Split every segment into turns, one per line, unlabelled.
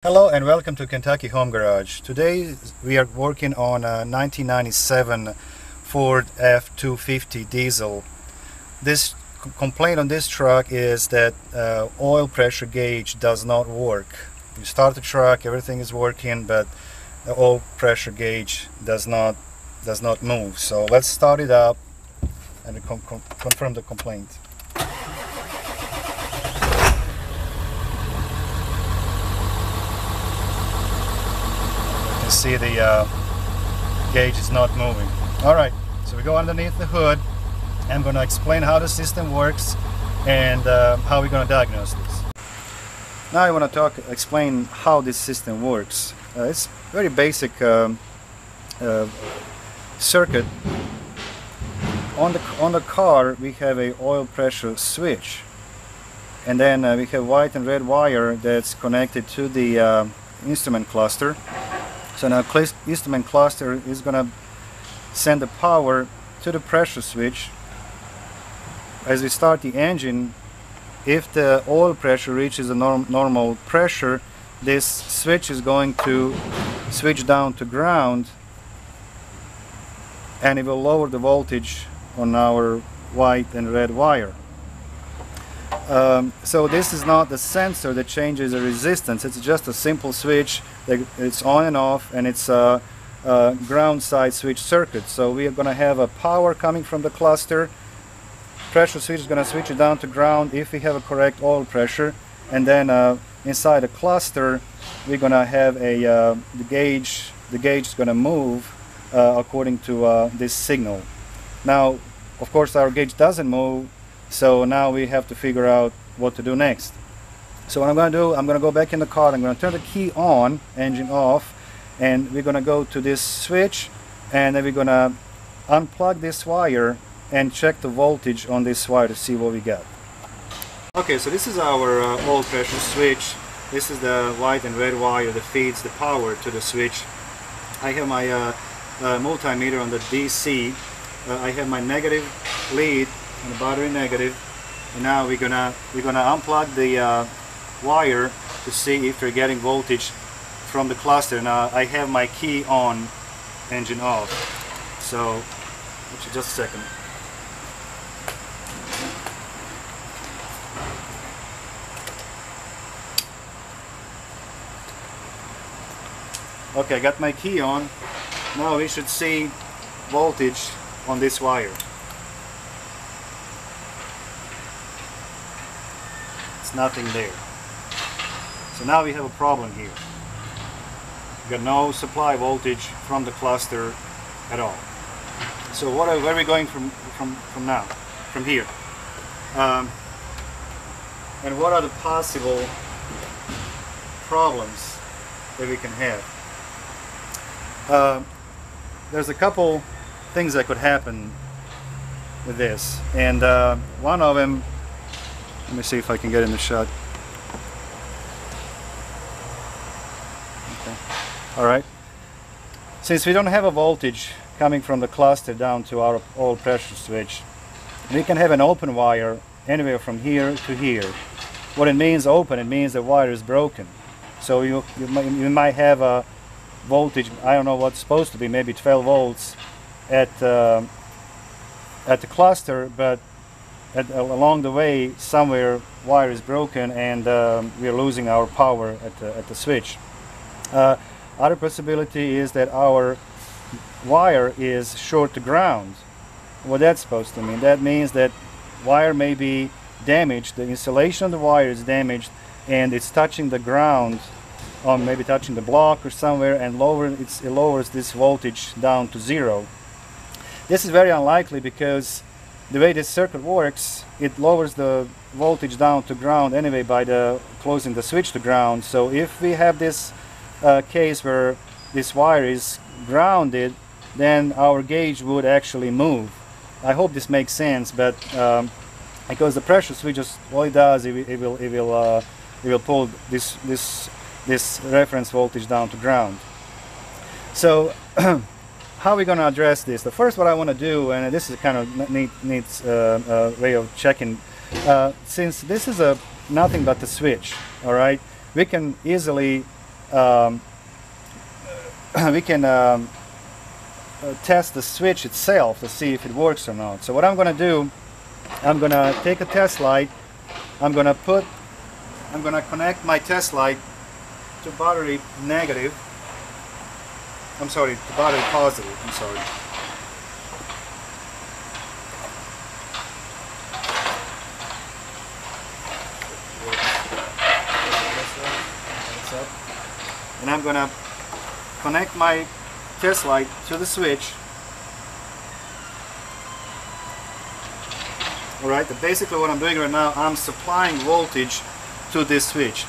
Hello and welcome to Kentucky Home Garage. Today we are working on a 1997 Ford F-250 diesel. This complaint on this truck is that oil pressure gauge does not work. You start the truck, everything is working, but the oil pressure gauge does not move. So let's start it up and confirm the complaint. See, the gauge is not moving. Alright, so we go underneath the hood. I'm going to explain how the system works and how we're going to diagnose this. Now I want to explain how this system works. It's very basic circuit. On the car we have a oil pressure switch, and then we have white and red wire that's connected to the instrument cluster. So now instrument cluster is going to send the power to the pressure switch. As we start the engine, if the oil pressure reaches a normal pressure, this switch is going to switch down to ground, and it will lower the voltage on our white and red wire. So this is not the sensor that changes the resistance. It's just a simple switch that it's on and off, and it's a ground side switch circuit. So we are going to have a power coming from the cluster. Pressure switch is going to switch it down to ground if we have a correct oil pressure, and then inside the cluster we're going to have the gauge. The gauge is going to move according to this signal. Now, of course, our gauge doesn't move. So now we have to figure out what to do next. So what I'm going to do, I'm going to go back in the car, I'm going to turn the key on, engine off, and we're going to go to this switch, and then we're going to unplug this wire and check the voltage on this wire to see what we got. Okay, so this is our oil pressure switch. This is the white and red wire that feeds the power to the switch. I have my multimeter on the DC. I have my negative lead and the battery negative, and now we're gonna unplug the wire to see if we're getting voltage from the cluster. Now I have my key on, engine off. So just a second. Okay, I got my key on. Now we should see voltage on this wire. Nothing there. So now we have a problem here. We got no supply voltage from the cluster at all. So where are we going from now? From here. And what are the possible problems that we can have? There's a couple things that could happen with this, and one of them, let me see if I can get in the shot. Okay. Alright. Since we don't have a voltage coming from the cluster down to our oil pressure switch, we can have an open wire anywhere from here to here. What it means open, it means the wire is broken. So you might have a voltage, I don't know what's supposed to be, maybe 12 volts at the cluster, but along the way somewhere wire is broken, and we are losing our power at the switch. Other possibility is that our wire is short to ground. What that's supposed to mean? That means that wire may be damaged, the insulation of the wire is damaged, and it's touching the ground, or maybe touching the block or somewhere, and it lowers this voltage down to zero. This is very unlikely because the way this circuit works, it lowers the voltage down to ground anyway by closing the switch to ground. So if we have this case where this wire is grounded, then our gauge would actually move. I hope this makes sense, but because the pressure switch, just all it does, it will pull this reference voltage down to ground. So how are we going to address this? The first, what I want to do, and this is kind of neat way of checking, since this is nothing but the switch, all right, we can easily test the switch itself to see if it works or not. So what I'm going to do, I'm going to take a test light. I'm going to connect my test light to battery negative. I'm sorry, to battery positive. I'm sorry. And I'm going to connect my test light to the switch. Alright, basically what I'm doing right now, I'm supplying voltage to this switch.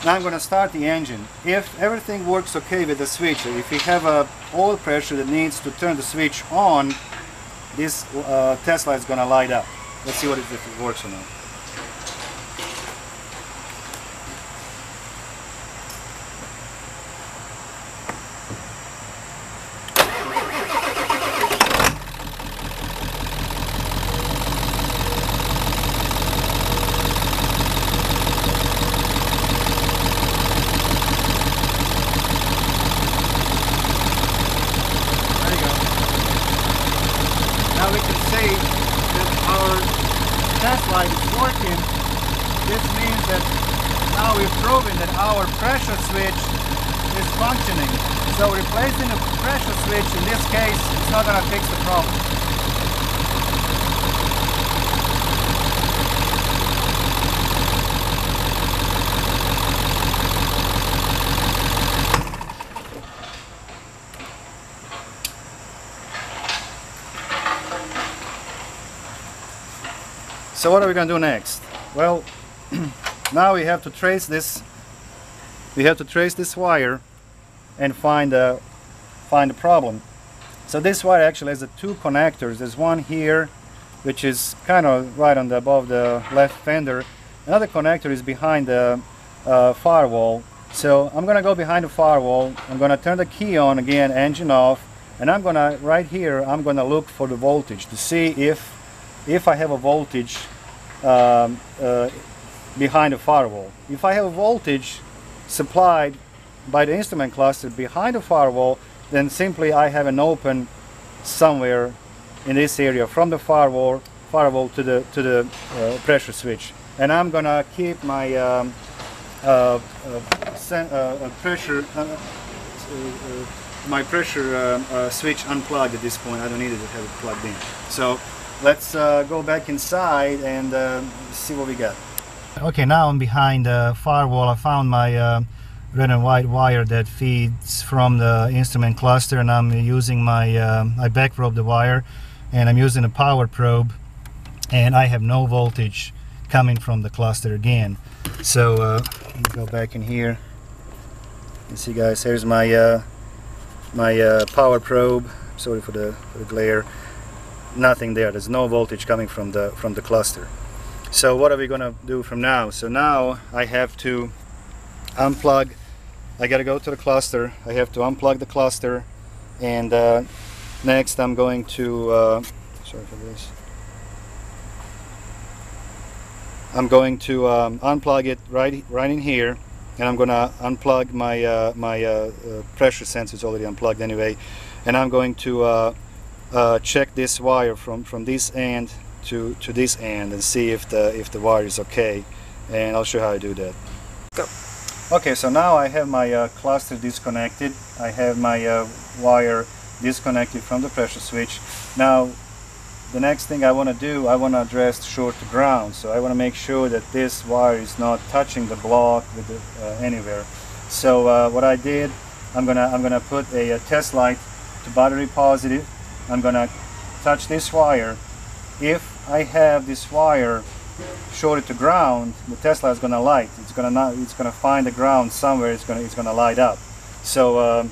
Now I'm going to start the engine. If everything works okay with the switch, if we have a oil pressure that needs to turn the switch on, this test light is going to light up. Let's see if it works or not. Now we can say that our test light is working. This means that now we've proven that our pressure switch is functioning. So replacing the pressure switch in this case is not going to fix the problem. So what are we going to do next? Well, now we have to trace this. We have to trace this wire and find the problem. So this wire actually has two connectors. There's one here, which is kind of right on above the left fender. Another connector is behind the firewall. So I'm going to go behind the firewall. I'm going to turn the key on again, engine off, and I'm going to right here. I'm going to look for the voltage to see if I have a voltage behind the firewall. If I have a voltage supplied by the instrument cluster behind the firewall, then simply I have an open somewhere in this area from the firewall to the pressure switch, and I'm gonna keep my pressure switch unplugged at this point. I don't need it to have it plugged in. So let's go back inside and see what we got. Okay, now I'm behind the firewall. I found my red and white wire that feeds from the instrument cluster, and I'm using my I back probe the wire, and I'm using a power probe, and I have no voltage coming from the cluster again. So let me go back in here. You see, guys, here's my power probe. Sorry for the glare. Nothing there. There's no voltage coming from the cluster. So what are we gonna do from now? So now I have to unplug. I gotta go to the cluster. I have to unplug the cluster, and next I'm going to sorry for this. I'm going to unplug it right in here, and I'm gonna unplug my pressure sensor. Is already unplugged anyway, and I'm going to check this wire from this end to this end and see if the wire is okay, and I'll show you how I do that. Go. Okay, so now I have my cluster disconnected. I have my wire disconnected from the pressure switch. Now the next thing I want to do, I want to address short to ground. So I want to make sure that this wire is not touching the block with anywhere. So what I did, I'm gonna put a test light to battery positive. I'm gonna touch this wire. If I have this wire shorted to ground, the test light is gonna light. It's gonna find the ground somewhere. It's gonna light up. So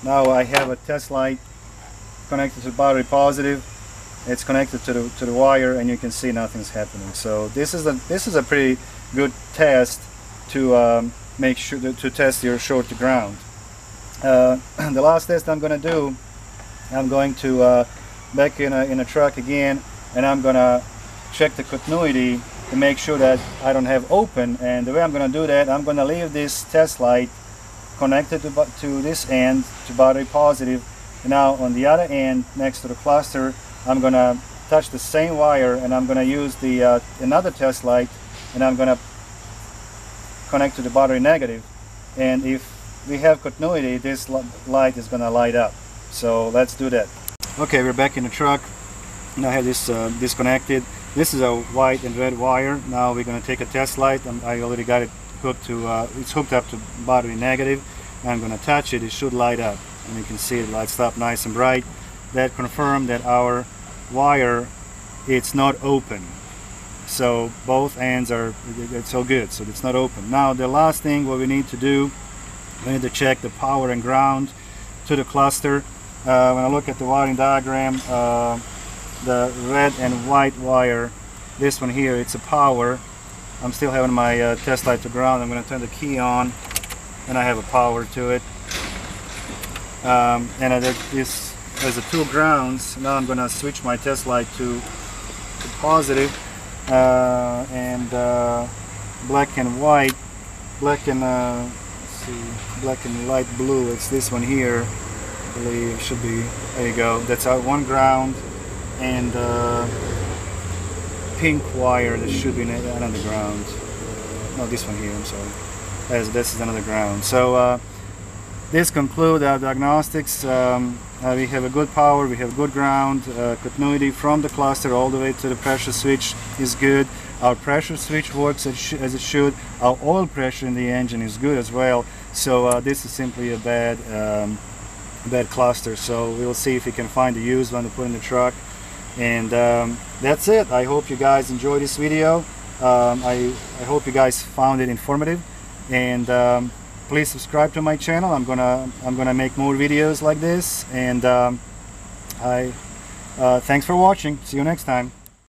now I have a test light connected to battery positive. It's connected to the wire, and you can see nothing's happening. So this is a pretty good test to make sure to test your short to ground. The last test I'm gonna do, I'm going to back in a truck again, and I'm gonna check the continuity to make sure that I don't have open. And the way I'm going to do that, I'm going to leave this test light connected to this end, to battery positive. And now on the other end, next to the cluster, I'm going to touch the same wire, and I'm going to use the another test light, and I'm going to connect to the battery negative. And if we have continuity, this light is going to light up. So let's do that. Okay, we're back in the truck. Now I have this disconnected. This is a white and red wire. Now we're going to take a test light. I already got it hooked to, it's hooked up to battery negative. I'm going to touch it. It should light up, and you can see it lights up nice and bright. That confirms that our wire, it's not open. So both ends are, it's all good. So it's not open. Now the last thing what we need to do, we need to check the power and ground to the cluster. When I look at the wiring diagram, the red and white wire, this one here, it's a power. I'm still having my test light to ground. I'm going to turn the key on, and I have a power to it. And there's the two grounds. Now I'm going to switch my test light to positive, and black and white, black and let's see, black and light blue. It's this one here. I believe it should be. There you go. That's our one ground, and pink wire that should be another ground. No, this one here. I'm sorry. This is another ground. So this concludes our diagnostics. We have a good power, we have good ground, continuity from the cluster all the way to the pressure switch is good. Our pressure switch works as it should. Our oil pressure in the engine is good as well. So this is simply a bad cluster. So we will see if we can find a used one to put in the truck. And that's it. I hope you guys enjoyed this video. I hope you guys found it informative. And please subscribe to my channel. I'm gonna make more videos like this. And thanks for watching. See you next time.